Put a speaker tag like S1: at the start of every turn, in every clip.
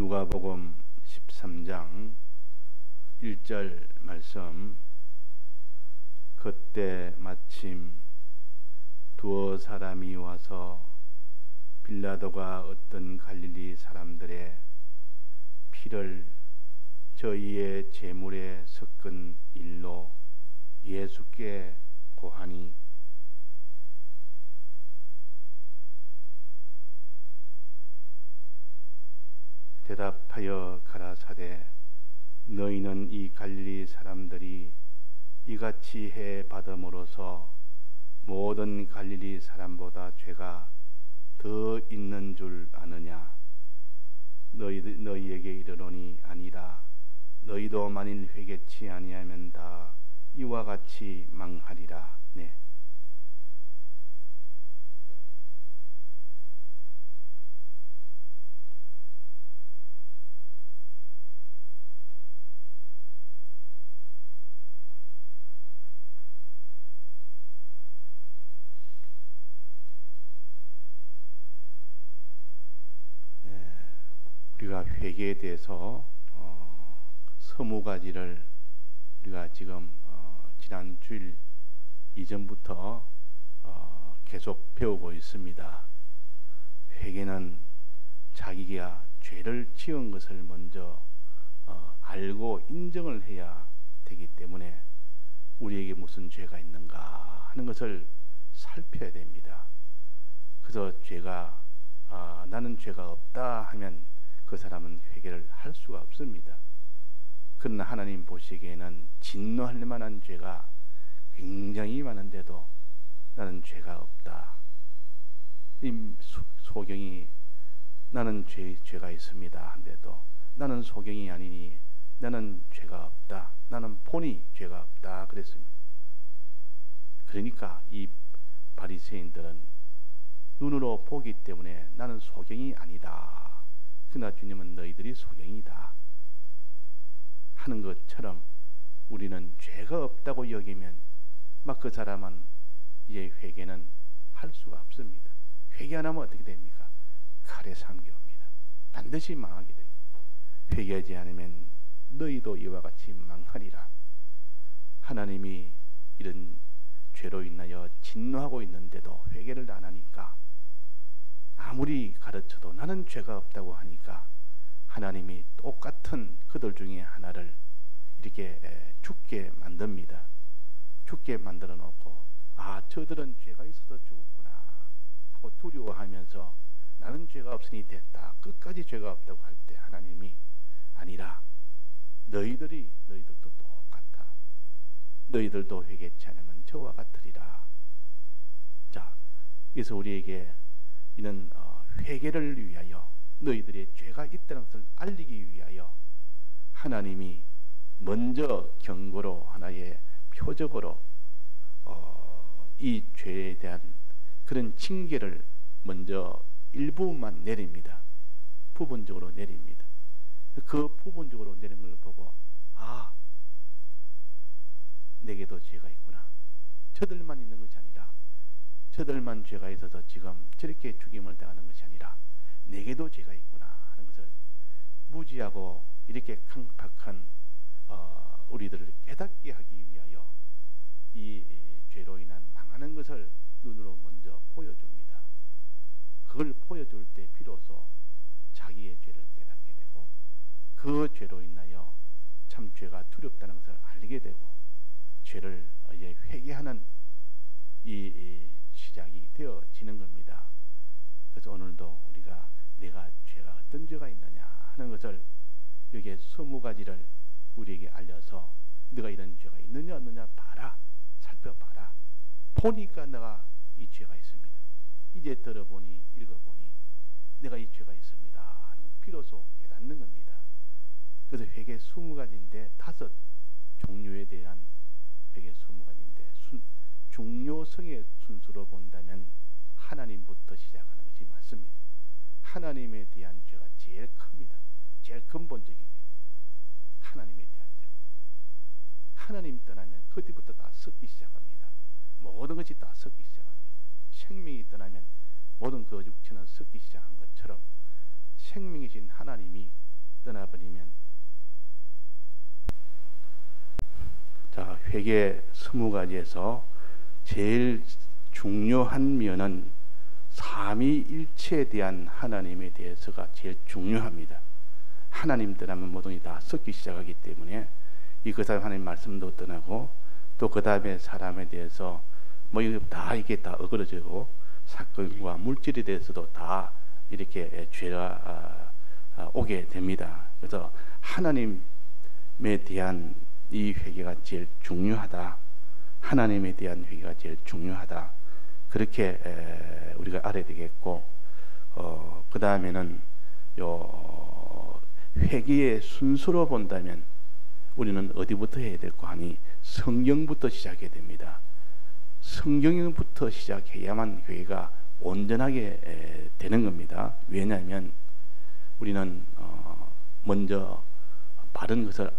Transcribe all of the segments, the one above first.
S1: 누가복음 13장 1절 말씀. 그때 마침 두어 사람이 와서 빌라도가 어떤 갈릴리 사람들의 피를 저희의 제물에 섞은 일로 예수께 고하니 대답하여 가라사대 너희는 이 갈릴리 사람들이 이같이 해 받음으로써 모든 갈릴리 사람보다 죄가 더 있는 줄 아느냐? 너희에게 이르노니 아니라 너희도 만일 회개치 아니하면 다 이와 같이 망하리라. 네. 우리가 회개에 대해서 20가지를 우리가 지금 지난 주일 이전부터 계속 배우고 있습니다. 회개는 자기가 죄를 지은 것을 먼저 알고 인정을 해야 되기 때문에 우리에게 무슨 죄가 있는가 하는 것을 살펴야 됩니다. 그래서 나는 죄가 없다 하면 그 사람은 회개를 할 수가 없습니다. 그러나 하나님 보시기에는 진노할 만한 죄가 굉장히 많은데도 나는 죄가 없다. 이 소경이 나는 죄가 있습니다 한데도 나는 소경이 아니니 나는 죄가 없다. 나는 본이 죄가 없다 그랬습니다. 그러니까 이 바리새인들은 눈으로 보기 때문에 나는 소경이 아니다. 그러나 주님은 너희들이 소경이다 하는 것처럼 우리는 죄가 없다고 여기면 막 그 사람은 이제 회개는 할 수가 없습니다. 회개 안 하면 어떻게 됩니까? 칼에 상기옵니다. 반드시 망하게 됩니다. 회개하지 않으면 너희도 이와 같이 망하리라. 하나님이 이런 죄로 인하여 진노하고 있는데도 회개를 안 하니까 아무리 가르쳐도 나는 죄가 없다고 하니까 하나님이 똑같은 그들 중에 하나를 이렇게 죽게 만듭니다. 죽게 만들어 놓고 저들은 죄가 있어서 죽었구나 하고 두려워하면서 나는 죄가 없으니 됐다 끝까지 죄가 없다고 할 때 하나님이 아니라 너희들도 똑같아. 너희들도 회개치 않으면 저와 같으리라. 자, 그래서 우리에게 이는 회개를 위하여 너희들의 죄가 있다는 것을 알리기 위하여 하나님이 먼저 경고로 하나의 표적으로 이 죄에 대한 그런 징계를 먼저 일부만 내립니다. 부분적으로 내립니다. 그 부분적으로 내린 걸 보고 내게도 죄가 있구나. 저들만 있는 것이 아니라 저들만 죄가 있어서 지금 저렇게 죽임을 당하는 것이 아니라 내게도 죄가 있구나 하는 것을 무지하고 이렇게 강팍한 우리들을 깨닫게 하기 위하여 이 죄로 인한 망하는 것을 눈으로 먼저 보여줍니다. 그걸 보여줄 때 비로소 자기의 죄를 깨닫게 되고 그 죄로 인하여 참 죄가 두렵다는 것을 알게 되고 죄를 이제 회개하는 이 시작이 되어지는 겁니다. 그래서 오늘도 우리가 내가 죄가 어떤 죄가 있느냐 하는 것을 여기에 20가지를 우리에게 알려서 네가 이런 죄가 있느냐 없느냐 봐라. 살펴봐라. 보니까 내가 이 죄가 있습니다. 이제 들어보니 읽어보니 내가 이 죄가 있습니다 하는 걸 비로소 깨닫는 겁니다. 그래서 회개 20가지인데 5 종류에 대한 회개 20가지인데 중요성의 순서로 본다면 하나님부터 시작하는 것이 맞습니다. 하나님에 대한 죄가 제일 큽니다. 제일 근본적입니다. 하나님에 대한 죄. 하나님 떠나면 그 뒤부터 다 썩기 시작합니다. 모든 것이 다 썩기 시작합니다. 생명이 떠나면 모든 그 육체는 썩기 시작한 것처럼 생명이신 하나님이 떠나버리면, 자, 회개 20가지에서 제일 중요한 면은 삼위일체에 대한 하나님에 대해서가 제일 중요합니다. 하나님 떠나면 모든 게 다 썩기 시작하기 때문에 그 다음에 하나님 말씀도 떠나고, 또 그 다음에 사람에 대해서 뭐 이게 다 어그러지고, 사건과 물질에 대해서도 다 이렇게 죄가 오게 됩니다. 그래서 하나님에 대한 이 회개가 제일 중요하다. 하나님에 대한 회개가 제일 중요하다. 그렇게 우리가 알아야 되겠고, 그 다음에는 회개의 순서로 본다면 우리는 어디부터 해야 될까 하니 성경부터 시작해야 됩니다. 성경부터 시작해야만 회개가 온전하게 되는 겁니다. 왜냐하면 우리는 먼저 바른 것을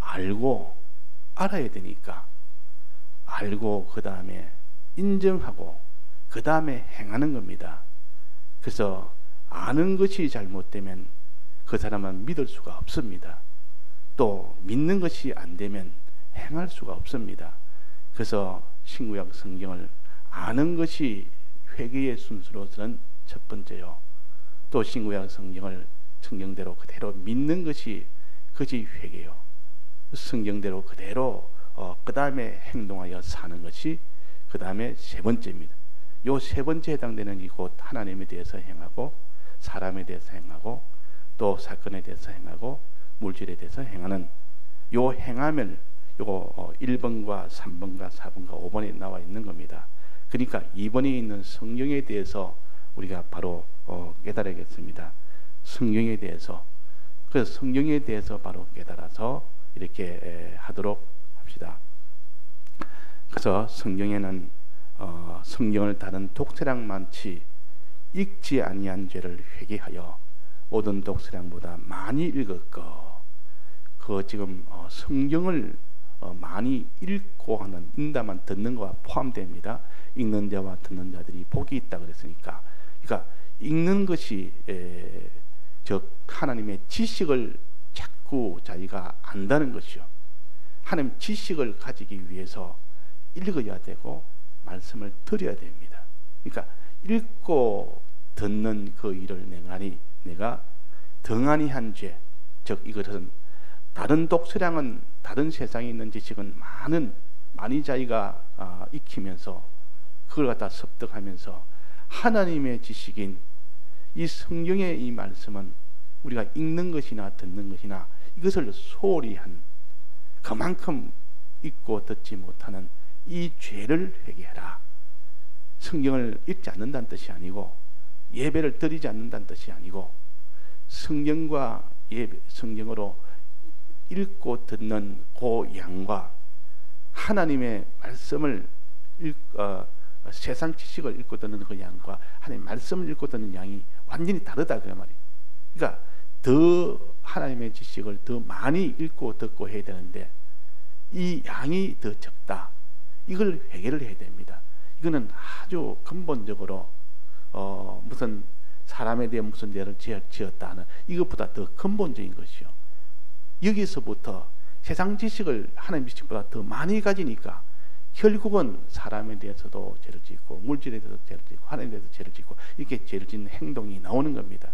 S1: 알아야 되니까, 알고 그 다음에 인정하고 그 다음에 행하는 겁니다. 그래서 아는 것이 잘못되면 그 사람은 믿을 수가 없습니다. 또 믿는 것이 안 되면 행할 수가 없습니다. 그래서 신구약 성경을 아는 것이 회개의 순서로서는 첫 번째요. 또 신구약 성경을 성경대로 그대로 믿는 것이 그것이 회개요. 성경대로 그대로 그 다음에 행동하여 사는 것이 그 다음에 세 번째입니다. 요 세 번째 해당되는 이곳 하나님에 대해서 행하고, 사람에 대해서 행하고, 또 사건에 대해서 행하고, 물질에 대해서 행하는 요 행함을 요거 1번과 3번과 4번과 5번에 나와 있는 겁니다. 그러니까 2번에 있는 성경에 대해서 우리가 바로 깨달아야겠습니다. 성경에 대해서, 그래서 성경에 대해서 바로 깨달아서 이렇게 하도록 합시다. 그래서 성경에는 성경을 다른 독서량 많지 읽지 아니한 죄를 회개하여 모든 독서량보다 많이 읽었고, 그 지금 성경을 많이 읽고 하는 인다만 듣는 것과 포함됩니다. 읽는 자와 듣는 자들이 복이 있다 그랬으니까, 그러니까 읽는 것이 즉 하나님의 지식을 자꾸 자기가 안다는 것이요. 하나님 지식을 가지기 위해서 읽어야 되고 말씀을 들어야 됩니다. 그러니까 읽고 듣는 그 일을 내가 등한히 한 죄, 즉 이것은 다른 독서량은, 다른 세상에 있는 지식은 많이 자기가 익히면서 그걸 갖다 습득하면서 하나님의 지식인 이 성경의 이 말씀은 우리가 읽는 것이나 듣는 것이나 이것을 소홀히 한, 그만큼 읽고 듣지 못하는 이 죄를 회개하라. 성경을 읽지 않는다는 뜻이 아니고, 예배를 드리지 않는다는 뜻이 아니고, 성경과 성경으로 읽고 듣는 그 양과 하나님의 말씀을 세상 지식을 읽고 듣는 그 양과 하나님의 말씀을 읽고 듣는 양이 완전히 다르다 그 말이에요. 그러니까 더 하나님의 지식을 더 많이 읽고 듣고 해야 되는데 이 양이 더 적다. 이걸 회개를 해야 됩니다. 이거는 아주 근본적으로 무슨 사람에 대해 무슨 죄를 지었다 하는 이것보다 더 근본적인 것이요. 여기서부터 세상 지식을 하나님 지식보다 더 많이 가지니까 결국은 사람에 대해서도 죄를 짓고, 물질에 대해서 죄를 짓고, 하나님에 대해서 죄를 짓고, 이렇게 죄를 짓는 행동이 나오는 겁니다.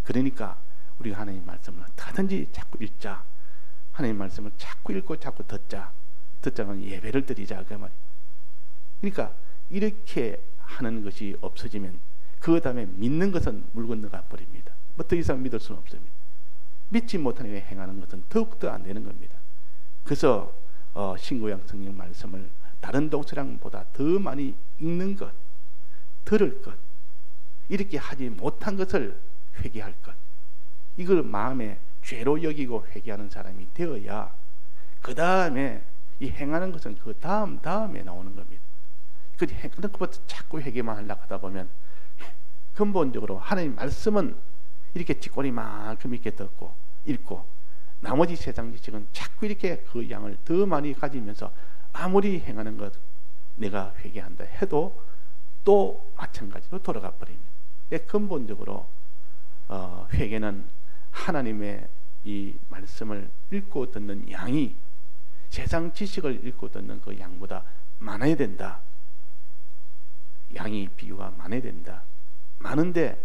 S1: 그러니까 우리가 하나님 말씀을 어떻게든지 자꾸 읽자. 하나님 말씀을 자꾸 읽고 자꾸 듣자면 예배를 드리자 그 말이에요. 그러니까 이렇게 하는 것이 없어지면 그 다음에 믿는 것은 물 건너가 버립니다. 뭐 더 이상 믿을 수는 없습니다. 믿지 못하는 행하는 것은 더욱더 안 되는 겁니다. 그래서 신구약 성경 말씀을 다른 독서량보다 더 많이 읽는 것, 들을 것, 이렇게 하지 못한 것을 회개할 것, 이걸 마음에 죄로 여기고 회개하는 사람이 되어야 그 다음에 이 행하는 것은 그 다음에 나오는 겁니다. 그런데 행하는 것부터 자꾸 회개만 하려고 하다 보면 근본적으로 하나님 말씀은 이렇게 뒷골이만큼 이렇게 듣고 읽고, 나머지 세상 지식은 자꾸 이렇게 그 양을 더 많이 가지면서 아무리 행하는 것 내가 회개한다 해도 또 마찬가지로 돌아가 버립니다. 근본적으로 회개는 하나님의 이 말씀을 읽고 듣는 양이 세상 지식을 읽고 듣는 그 양보다 많아야 된다. 양이 비교가 많아야 된다. 많은데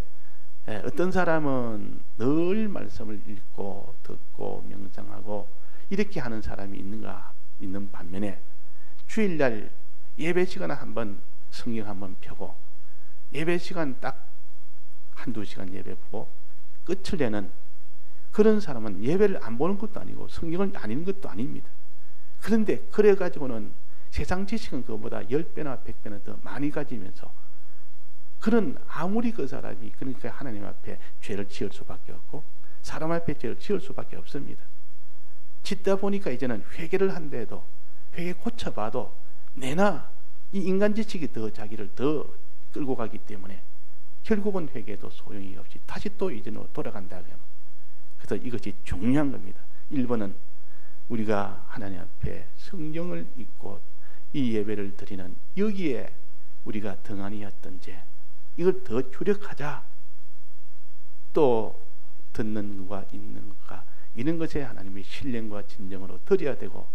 S1: 어떤 사람은 늘 말씀을 읽고 듣고 명상하고 이렇게 하는 사람이 있는 반면에 주일날 예배 시간에 한번 성경 한번 펴고 예배 시간 딱 한두 시간 예배 보고 끝을 내는 그런 사람은 예배를 안 보는 것도 아니고 성경을 안 읽는 것도 아닙니다. 그런데 그래 가지고는 세상 지식은 그보다 10배나 100배나 더 많이 가지면서 그런 아무리 그 사람이 그러니까 하나님 앞에 죄를 지을 수밖에 없고 사람 앞에 죄를 지을 수밖에 없습니다. 짓다 보니까 이제는 회개를 한데도 회개 고쳐봐도 내나 이 인간 지식이 더 자기를 더 끌고 가기 때문에 결국은 회개도 소용이 없이 다시 또 이제는 돌아간다. 그래서 이것이 중요한 겁니다. 1번은 우리가 하나님 앞에 성경을 읽고 이 예배를 드리는 여기에 우리가 등한히 했던 죄 이걸 더 추력하자. 또 듣는 것과 읽는 것과 이런 것에 하나님의 신령과 진정으로 드려야 되고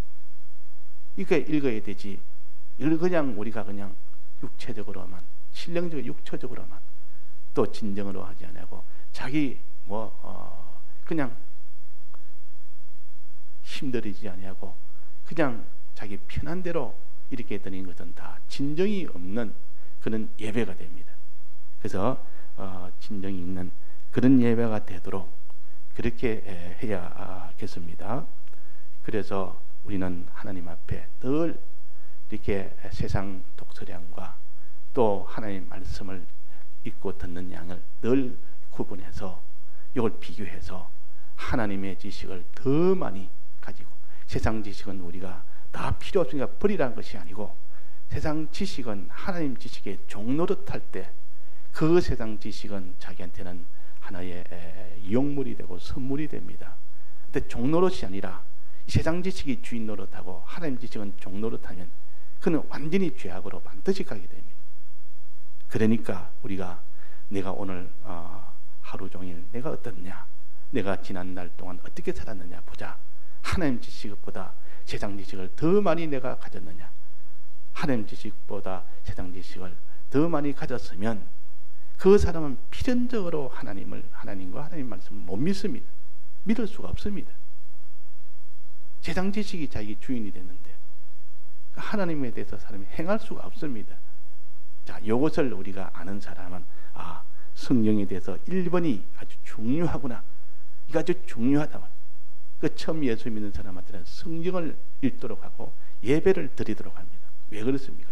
S1: 이게 읽어야 되지. 이걸 그냥 우리가 그냥 육체적으로만 신령적으로 육체적으로만 또 진정으로 하지 않고 자기 그냥 힘들이지 아니하고 그냥 자기 편한 대로 이렇게 드리는 것은 다 진정이 없는 그런 예배가 됩니다. 그래서 진정이 있는 그런 예배가 되도록 그렇게 해야겠습니다. 그래서 우리는 하나님 앞에 늘 이렇게 세상 독서량과 또 하나님의 말씀을 읽고 듣는 양을 늘 구분해서 이걸 비교해서 하나님의 지식을 더 많이 가지고 세상 지식은 우리가 다 필요 없으니까 버리라는 것이 아니고 세상 지식은 하나님 지식의 종노릇할 때 그 세상 지식은 자기한테는 하나의 이용물이 되고 선물이 됩니다. 근데 종노릇이 아니라 세상 지식이 주인 노릇하고 하나님 지식은 종노릇하면 그는 완전히 죄악으로 반드시 가게 됩니다. 그러니까 우리가 내가 오늘 하루 종일 내가 어떻냐, 내가 지난 날 동안 어떻게 살았느냐 보자. 하나님 지식보다 세상 지식을 더 많이 내가 가졌느냐, 하나님 지식보다 세상 지식을 더 많이 가졌으면 그 사람은 필연적으로 하나님과 하나님 말씀을 못 믿습니다. 믿을 수가 없습니다. 세상 지식이 자기 주인이 됐는데 하나님에 대해서 사람이 행할 수가 없습니다. 자, 이것을 우리가 아는 사람은 성경에 대해서 1번이 아주 중요하구나. 이거 아주 중요하다. 그 처음 예수 믿는 사람한테는 성경을 읽도록 하고 예배를 드리도록 합니다. 왜 그렇습니까?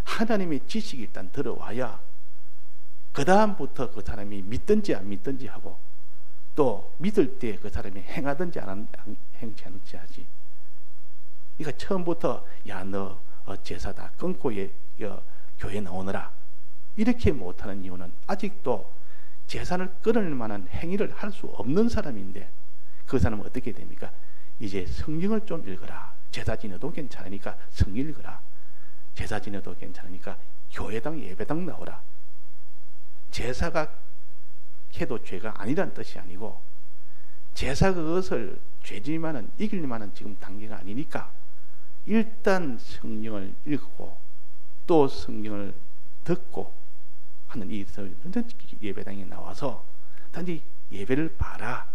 S1: 하나님의 지식이 일단 들어와야 그 다음부터 그 사람이 믿든지 안 믿든지 하고 또 믿을 때 그 사람이 행하든지 행치 않든지 하지. 그러니까 처음부터 너 제사다 끊고 교회 나오느라 이렇게 못하는 이유는 아직도 제사를 끊을 만한 행위를 할 수 없는 사람인데 그 사람은 어떻게 됩니까? 이제 성경을 좀 읽어라. 제사 지내도 괜찮으니까 성경 읽어라. 제사 지내도 괜찮으니까 교회당 예배당 나오라. 제사가 해도 죄가 아니란 뜻이 아니고 제사 그것을 죄지만은 이길 만한 지금 단계가 아니니까 일단 성경을 읽고 또 성경을 듣고 하는 이 예배당에 나와서 단지 예배를 봐라.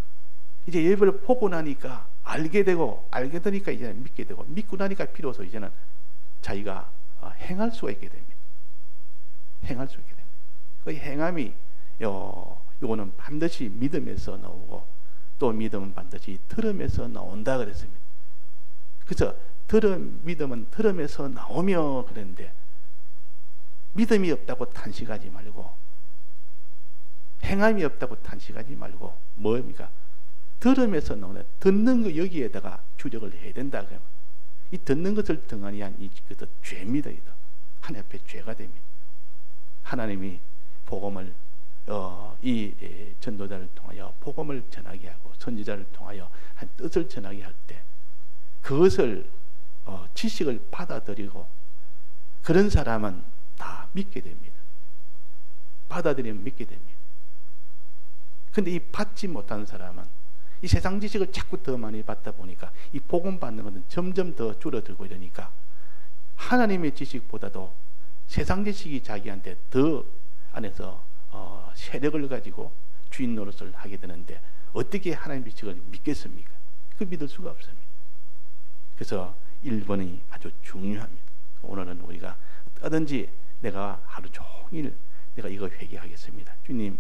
S1: 이제 예배를 보고 나니까 알게 되니까 이제 믿게 되고 믿고 나니까 비로소 이제는 자기가 행할 수가 있게 됩니다. 행할 수 있게 됩니다. 그 행함이 요거는 반드시 믿음에서 나오고 또 믿음은 반드시 들음에서 나온다 그랬습니다. 그래서 믿음은 들음에서 나오며 그랬는데 믿음이 없다고 탄식하지 말고 행함이 없다고 탄식하지 말고 뭡니까? 들음에서 나오는 듣는 거 여기에다가 주력을 해야 된다. 이 듣는 것을 등한히 한 이것도 죄입니다. 하나님 앞에 죄가 됩니다. 하나님이 복음을 이 전도자를 통하여 복음을 전하게 하고 선지자를 통하여 한 뜻을 전하게 할 때 그것을 지식을 받아들이고 그런 사람은 다 믿게 됩니다. 받아들이면 믿게 됩니다. 근데 이 받지 못한 사람은 이 세상 지식을 자꾸 더 많이 받다 보니까 이 복음 받는 것은 점점 더 줄어들고 이러니까 하나님의 지식보다도 세상 지식이 자기한테 더 안에서 세력을 가지고 주인 노릇을 하게 되는데 어떻게 하나님의 지식을 믿겠습니까? 그 믿을 수가 없습니다. 그래서 1번이 아주 중요합니다. 오늘은 우리가 어떤지 내가 하루 종일 내가 이거 회개하겠습니다. 주님,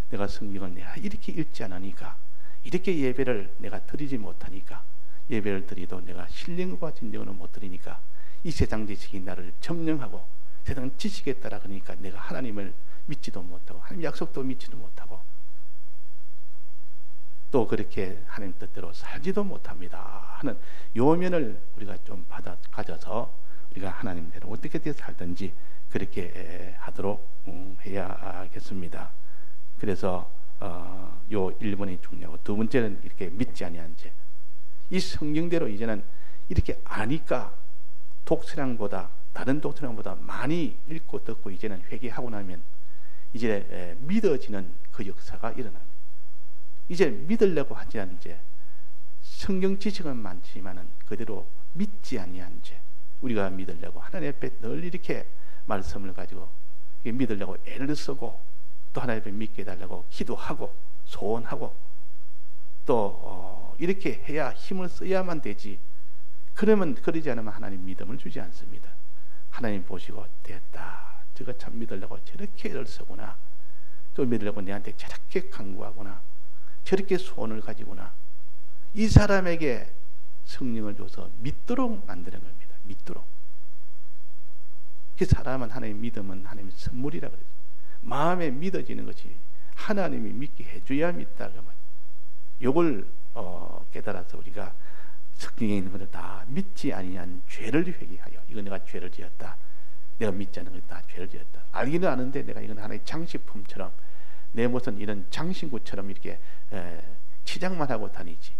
S1: 내가 성경을 내가 이렇게 읽지 않으니까, 이렇게 예배를 내가 드리지 못하니까, 예배를 드리도 내가 신령과 진정으로 못 드리니까 이 세상 지식이 나를 점령하고 세상 지식에 따라 그러니까 내가 하나님을 믿지도 못하고 하나님 약속도 믿지도 못하고 또 그렇게 하나님 뜻대로 살지도 못합니다 하는 요면을 우리가 좀 가져서 우리가 하나님대로 어떻게 살든지 그렇게 하도록 해야겠습니다. 그래서 요 1번이 중요하고, 두 번째는 이렇게 믿지 아니한 죄. 이 성경대로 이제는 이렇게 아니까 독서량보다, 다른 독서량보다 많이 읽고 듣고 이제는 회개하고 나면 이제 믿어지는 그 역사가 일어납니다. 이제 믿으려고 하지 않은 죄, 성경 지식은 많지만은 그대로 믿지 아니한 죄, 우리가 믿으려고 하나님 앞에 늘 이렇게 말씀을 가지고 믿으려고 애를 쓰고 또 하나님 앞에 믿게 해달라고 기도하고 소원하고 또 이렇게 해야 힘을 써야만 되지, 그러면 그러지 않으면 하나님 믿음을 주지 않습니다. 하나님 보시고 됐다, 저거 참 믿으려고 저렇게 애를 쓰구나, 또 믿으려고 내한테 저렇게 간구하구나, 저렇게 소원을 가지구나, 이 사람에게 성령을 줘서 믿도록 만드는 겁니다. 믿도록. 그 사람은 하나님 믿음은 하나님의 선물이라 그랬어요. 마음에 믿어지는 것이 하나님이 믿게 해줘야 믿다 그 말. 요걸 깨달아서 우리가 성경에 있는 것을 다 믿지 아니한 죄를 회개하여, 이거 내가 죄를 지었다, 내가 믿지 않는 것다 죄를 지었다, 알기는 아는데 내가 이건 하나의 장식품처럼, 내 무슨 이런 장신구처럼 이렇게 치장만 하고 다니지,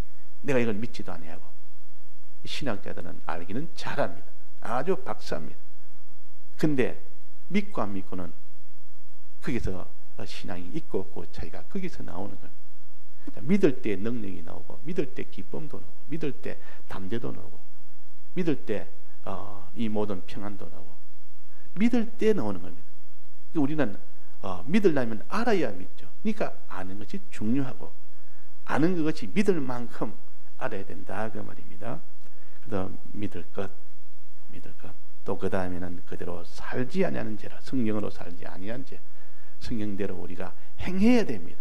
S1: 내가 이걸 믿지도 아니하고. 신학자들은 알기는 잘합니다. 아주 박사입니다. 근데 믿고 안 믿고는 거기서 신앙이 있고 없고 차이가 거기서 나오는 겁니다. 믿을 때 능력이 나오고, 믿을 때 기쁨도 나오고, 믿을 때 담대도 나오고, 믿을 때 이 모든 평안도 나오고, 믿을 때 나오는 겁니다. 우리는 믿으려면 알아야 믿죠. 그러니까 아는 것이 중요하고, 아는 것이 믿을 만큼 알아야 된다 그 말입니다. 그래서 믿을 것, 또 그 다음에는 그대로 살지 아니하는 죄라, 성령으로 살지 아니한 죄, 성경대로 우리가 행해야 됩니다.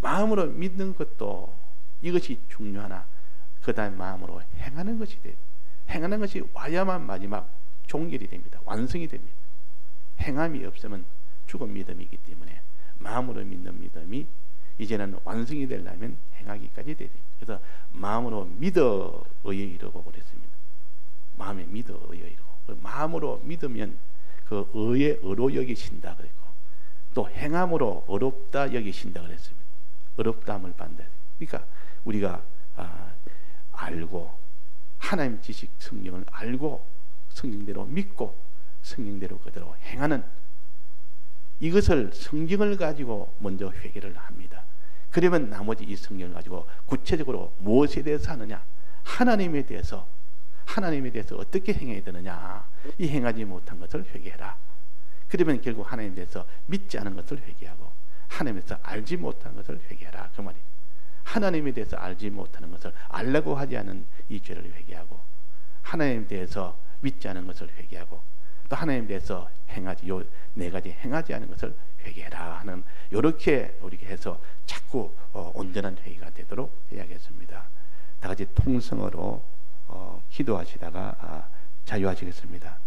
S1: 마음으로 믿는 것도 이것이 중요하나 그 다음 마음으로 행하는 것이 돼요. 행하는 것이 와야만 마지막 종결이 됩니다. 완성이 됩니다. 행함이 없으면 죽은 믿음이기 때문에 마음으로 믿는 믿음이 이제는 완성이 되려면 행하기까지 돼야 됩니다. 그래서 마음으로 믿어 의에 이르고 그랬습니다. 마음에 믿어 의에 이르고, 마음으로 믿으면 그 의에 의로 여기신다 그랬고, 또 행함으로 어렵다 여기신다 그랬습니다. 어렵다함을 받는다. 그러니까 우리가 알고 하나님 지식 성경을 알고 성경대로 믿고 성경대로 그대로 행하는, 이것을 성경을 가지고 먼저 회개를 합니다. 그러면 나머지 이 성경을 가지고 구체적으로 무엇에 대해서 하느냐, 하나님에 대해서 어떻게 행해야 되느냐, 이 행하지 못한 것을 회개해라. 그러면 결국 하나님에 대해서 믿지 않은 것을 회개하고 하나님에 대해서 알지 못한 것을 회개하라 그 말이에요. 하나님에 대해서 알지 못하는 것을 알려고 하지 않은 이 죄를 회개하고, 하나님에 대해서 믿지 않은 것을 회개하고, 또 하나님에 대해서 행하지, 요 네 가지 행하지 않은 것을 회개해라 하는, 이렇게 우리가 해서 자꾸 온전한 회개가 되도록 해야겠습니다. 다 같이 통성어로 기도하시다가 자유하시겠습니다.